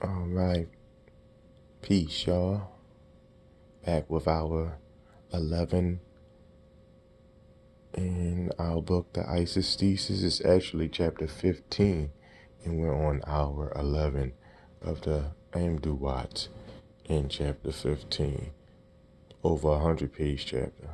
All right, peace, y'all. Back with our 11 in our book, The Isis Thesis. It's actually chapter 15, and we're on hour 11 of the amduat in chapter 15, over 100-page chapter.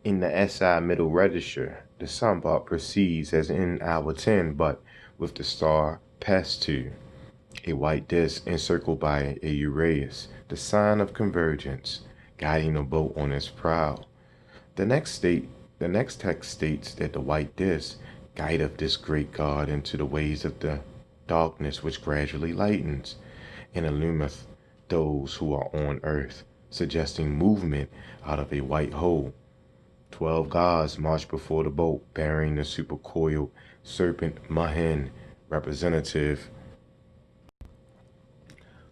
In the SI middle register, the sambat proceeds as in hour 10, but with the star past 2, a white disk encircled by a Uraeus, the sign of convergence, guiding a boat on its prow. The next text states that the white disk guideth this great God into the ways of the darkness which gradually lightens and illumineth those who are on earth, suggesting movement out of a white hole. 12 gods march before the boat, bearing the supercoiled serpent Mahin, representative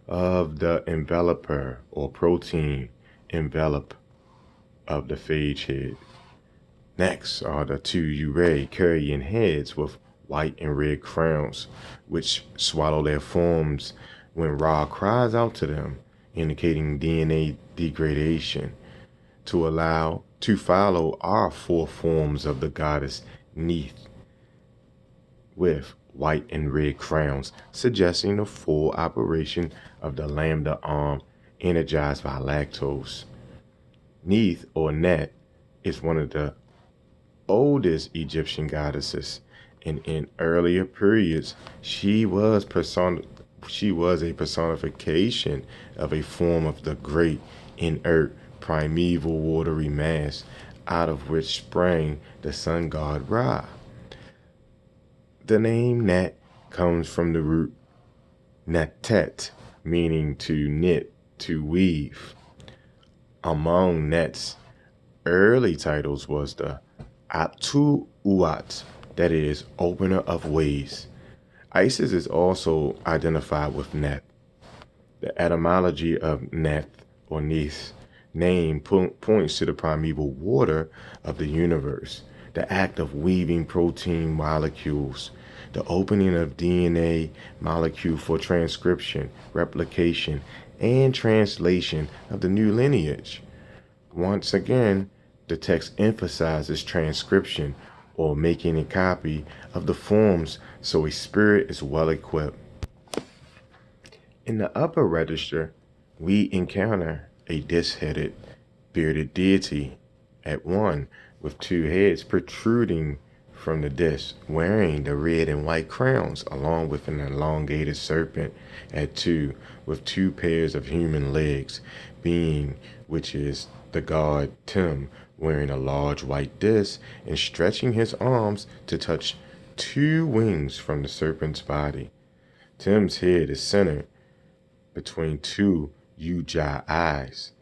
of the enveloper or protein envelope of the phage head. Next are the 2 Urae carrying heads with white and red crowns, which swallow their forms when Ra cries out to them, indicating DNA degradation, to follow our 4 forms of the goddess Neith with white and red crowns, suggesting the full operation of the lambda arm energized by lactose. Neith, or Net, is one of the oldest Egyptian goddesses, and in earlier periods she was a personification of a form of the great inert primeval watery mass out of which sprang the sun god Ra. The name Nat comes from the root natet, meaning to knit, to weave. Among Net's early titles was the amduat, that is, opener of ways. Isis is also identified with Neth. The etymology of Neth or Neith name points to the primeval water of the universe, the act of weaving protein molecules, the opening of DNA molecule for transcription, replication, and translation of the new lineage. Once again, the text emphasizes transcription, or making a copy of the forms so a spirit is well equipped. In the upper register, we encounter a disc-headed, bearded deity at 1 with 2 heads protruding from the disc, wearing the red and white crowns, along with an elongated serpent at 2 with 2 pairs of human legs, which is the god Tim, wearing a large white disc and stretching his arms to touch 2 wings from the serpent's body. Tim's head is centered between 2 Ujai eyes,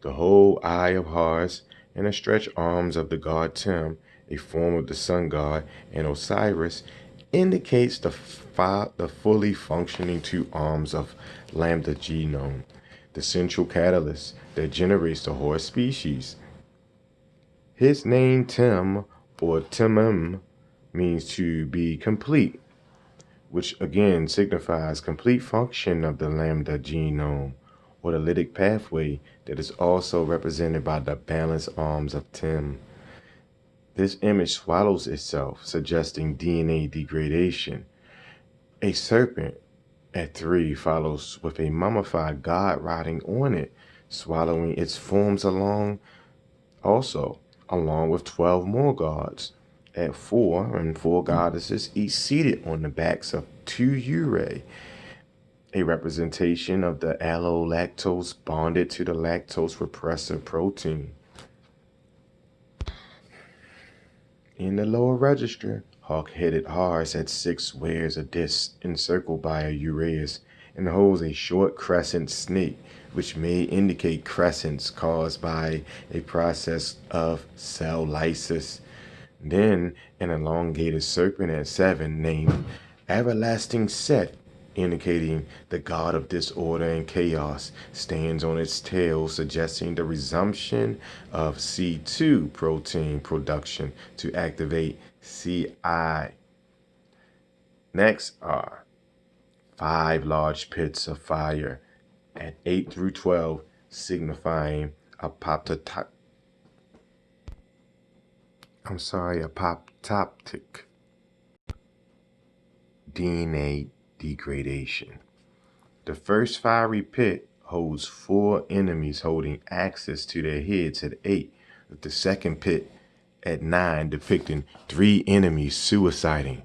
the whole eye of Horus, and the stretched arms of the god Tim, a form of the sun god, and Osiris, indicates the fully functioning 2 arms of lambda genome, the central catalyst that generates the Horus species. His name Tim, or Timim, means to be complete, which again signifies complete function of the lambda genome, or the lytic pathway that is also represented by the balanced arms of Tim. This image swallows itself, suggesting DNA degradation. A serpent at 3 follows with a mummified god riding on it, swallowing its forms along with 12 more gods at 4, and 4 goddesses each seated on the backs of 2 Urae, a representation of the allolactose bonded to the lactose repressor protein. In the lower register, hawk-headed Horus at 6 wears a disc encircled by a uraeus and holds a short crescent snake, which may indicate crescents caused by a process of cell lysis. Then an elongated serpent at 7 named Everlasting Set, indicating the god of disorder and chaos, stands on its tail, suggesting the resumption of C2 protein production to activate CI. Next are 5 large pits of fire at 8 through 12, signifying apoptotic DNA degradation. The first fiery pit holds 4 enemies holding axes to their heads at 8, with the second pit at 9 depicting 3 enemies suiciding.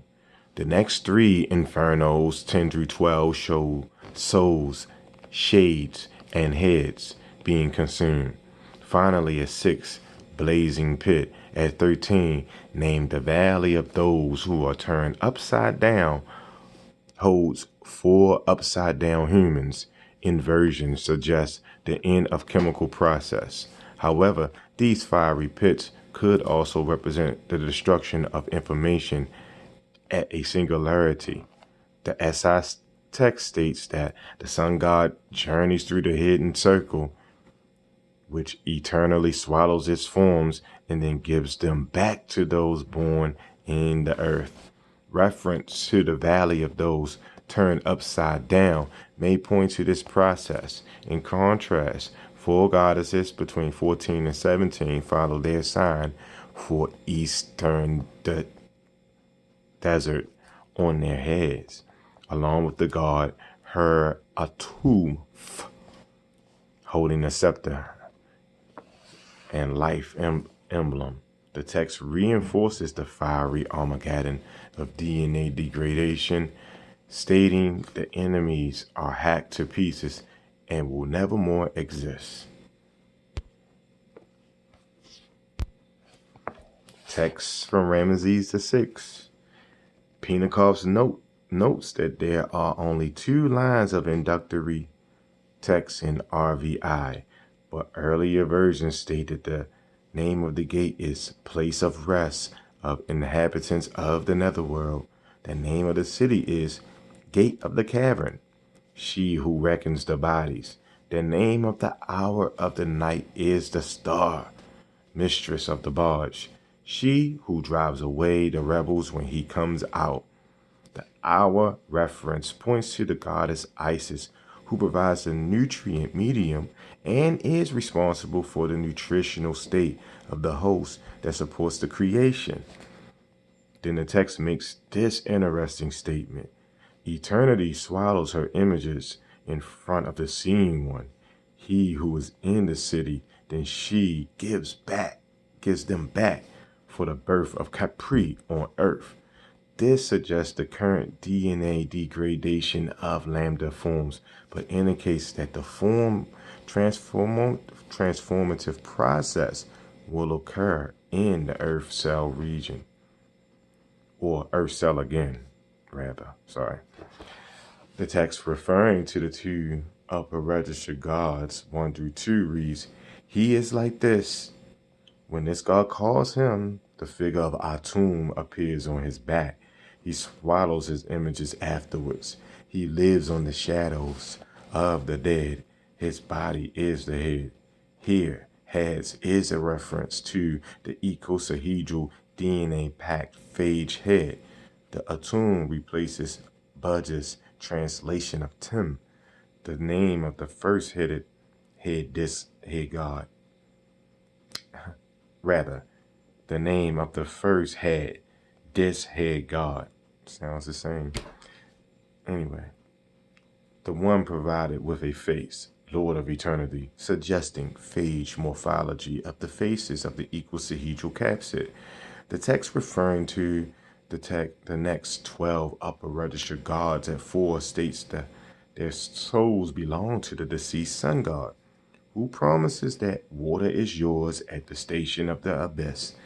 The next 3 infernos, 10 through 12, show souls, shades, and heads being consumed. Finally, a 6th blazing pit at 13, named the Valley of Those Who Are Turned Upside Down, holds 4 upside-down humans. Inversion suggests the end of chemical process. However, these fiery pits could also represent the destruction of information at a singularity. The SI text states that the sun god journeys through the hidden circle, which eternally swallows its forms and then gives them back to those born in the earth. Reference to the Valley of Those Turned Upside Down may point to this process. In contrast, 4 goddesses between 14 and 17 follow their sign for eastern desert on their heads, along with the god Her Atum holding a scepter and life emblem. The text reinforces the fiery Armageddon of DNA degradation, stating the enemies are hacked to pieces and will never more exist. Text from Ramesses VI. Pentecost notes that there are only 2 lines of introductory text in RVI, but earlier versions stated the name of the gate is Place of Rest of Inhabitants of the Netherworld. The name of the city is Gate of the Cavern, She Who Reckons the Bodies. The name of the hour of the night is the Star, Mistress of the Barge, She Who drives away the rebels when he comes out. The hour reference points to the goddess Isis, who provides the nutrient medium and is responsible for the nutritional state of the host that supports the creation. Then the text makes this interesting statement. Eternity swallows her images in front of the seeing one. He who is in the city, then she gives them back for the birth of Capri on earth. This suggests the current DNA degradation of lambda forms, but indicates that the transformative process will occur in the Earth cell region, or Earth cell again, rather. The text referring to the 2 upper register gods, 1 through 2, reads, He is like this. When this god calls him, the figure of Atum appears on his back. He swallows his images afterwards. He lives on the shadows of the dead. His body is the head. Here, heads is a reference to the icosahedral DNA-packed phage head. The Atum replaces Budge's translation of Tim, the name of the first head god. Rather, the name of the first head, this head god. Sounds the same. Anyway, the one provided with a face, Lord of Eternity, suggesting phage morphology of the faces of the icosahedral capsid. The text referring to the next 12 upper register gods at 4 states that their souls belong to the deceased sun god, who promises that water is yours at the station of the abyss.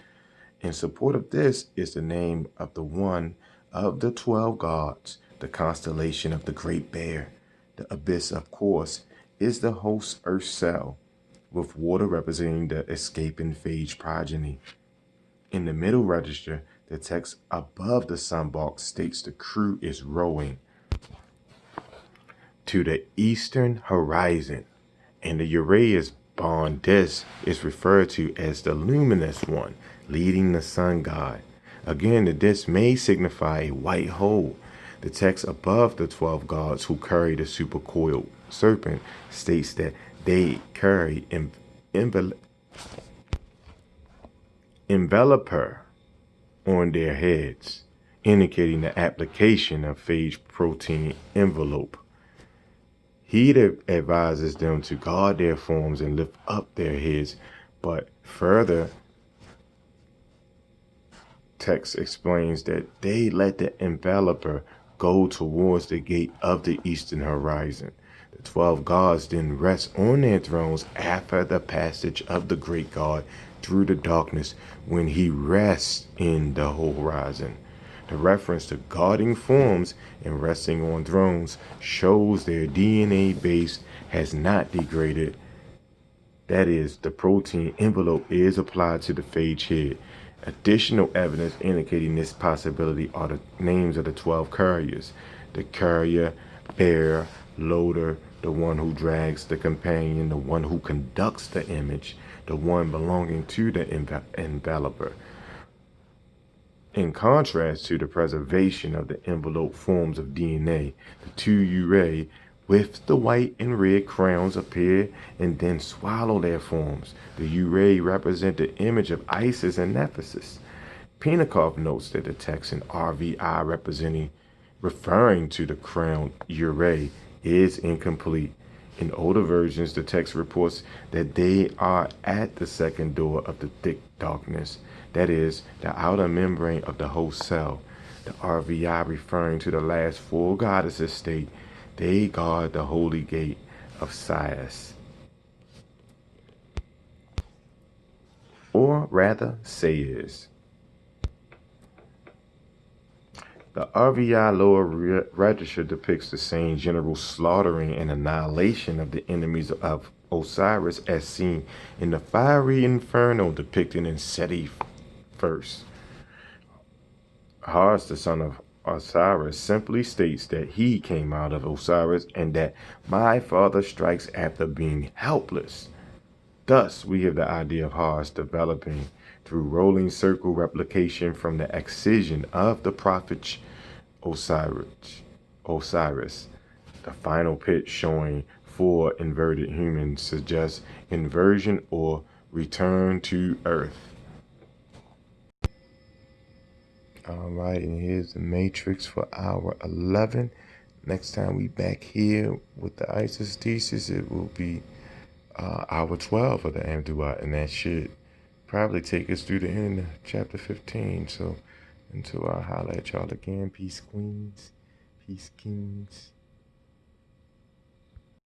In support of this is the name of the one of the 12 gods, the constellation of the Great Bear. The abyss, of course, is the host Earth cell, with water representing the escaping phage progeny. In the middle register, the text above the sun box states the crew is rowing to the eastern horizon, and the Uraeus-born disk is referred to as the luminous one, leading the sun god. Again, the disk may signify a white hole. The text above the 12 gods who carry the supercoiled serpent states that they carry enveloper on their heads, indicating the application of phage protein envelope. He advises them to guard their forms and lift up their heads, but further text explains that they let the enveloper go towards the gate of the eastern horizon. The 12 gods then rest on their thrones after the passage of the great god through the darkness when he rests in the horizon. The reference to guarding forms and resting on thrones shows their DNA base has not degraded. That is, the protein envelope is applied to the phage head. Additional evidence indicating this possibility are the names of the 12 carriers: the carrier, bearer, loader, the one who drags the companion, the one who conducts the image, the one belonging to the enveloper. In contrast to the preservation of the envelope forms of DNA, the two urae with the white and red crowns appear and then swallow their forms. The urae represent the image of Isis and Nephthys. Penikoff notes that the text in RVI referring to the crowned urae is incomplete. In older versions, the text reports that they are at the second door of the thick darkness, that is, the outer membrane of the host cell. The RVI referring to the last four goddesses state they guard the holy gate of Isis, or rather Sayers. The RVI lower register depicts the same general slaughtering and annihilation of the enemies of Osiris as seen in the fiery inferno depicted in Seti I. Horus, the son of Osiris, simply states that he came out of Osiris and that my father strikes after being helpless. Thus, we have the idea of Horus developing through rolling circle replication from the excision of the prophet Osiris. The final pitch showing four inverted humans suggests inversion or return to Earth. Alright, and here's the matrix for hour 11. Next time we back here with the Isis Thesis, it will be hour 12 of the amduat, and that should probably take us through the end of chapter 15. So until I holler at y'all again, peace queens, peace kings.